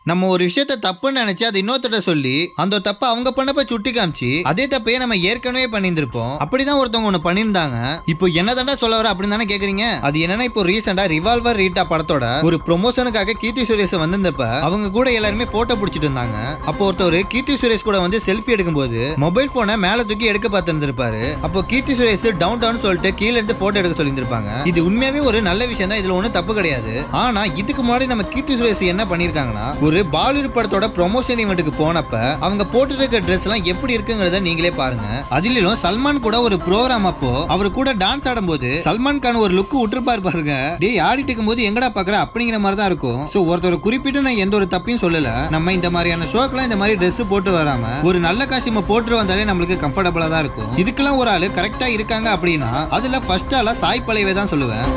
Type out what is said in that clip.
நம்ம ஒரு விஷயத்த தப்புன்னு நினைச்சு அது இன்னொருத்தட்ட சொல்லி அந்த தப்ப அவங்க பண்ணப்ப சுட்டி காமிச்சு அதே தப்பையே நம்ம ஏற்கனவே பண்ணியிருந்திருப்போம். அப்படிதான் ஒருத்தவங்க ஒண்ணு பண்ணியிருந்தாங்க. இப்போ என்னதாண்டா சொல்ல வர அப்படின்னு தானே கேக்குறீங்க. அது என்னன்னா இப்போ ரீசெண்டா ரிவால்வர் ரீட்டா படத்தோட ஒரு ப்ரொமோஷனுக்காக கீர்த்தி சுரேஷ் வந்திருந்தப்ப அவங்க கூட எல்லாருமே போட்டோ பிடிச்சிட்டு இருந்தாங்க. அப்போ ஒருத்தர் கீர்த்தி சுரேஷ் கூட வந்து செல்ஃபி எடுக்கும்போது மொபைல் போனை மேல தூக்கி எடுக்க பார்த்திருந்திருப்பாரு. அப்போ கீர்த்தி சுரேஷ் டவுன் டவுன் சொல்லிட்டு கீழே இருந்து போட்டோ எடுக்க சொல்லியிருந்திருப்பாங்க. இது உண்மையாவே ஒரு நல்ல விஷயம் தான், இதுல ஒன்றும் தப்பு கிடையாது. ஆனா இதுக்கு முன்னாடி நம்ம கீர்த்தி சுரேஷ் என்ன பண்ணிருக்காங்கன்னா, ஒரு பாலிவுட் படத்தோட ப்ரொமோஷன் ஈவென்ட்டுக்கு போனப்ப அவங்க போட்டுருக்க ட்ரெஸ் எல்லாம் எப்படி இருக்குங்கிறத நீங்களே பாருங்க. அதிலும் சல்மான் கூட ஒரு ப்ரோக்ராம் அப்போ அவர் கூட டான்ஸ் ஆடும்போது சல்மான் கான் ஒரு லுக் விட்டுருப்பாரு பாருங்க. டேய் ஆடிட்டு இருக்கும்போது எங்கடா பாக்குற அப்படிங்கிற மாதிரி தான் இருக்கும். சோ ஒருத்தர் குறிப்பிட்டு நான் எந்த ஒரு தப்பையும் சொல்லல. நம்ம இந்த மாதிரியான ஷோக்கெல்லாம் இந்த மாதிரி ட்ரெஸ் போட்டு வராம ஒரு நல்ல காஸ்டியூம் போட்டு வந்தாலே நம்மளுக்கு கம்ஃபர்டபுளா தான் இருக்கும். இதுக்கெல்லாம் ஒரு ஆளு கரெக்டா இருக்காங்க அப்படின்னா அதுல ஃபர்ஸ்ட் ஆளா சாய் பழையவே தான் சொல்லுவேன்.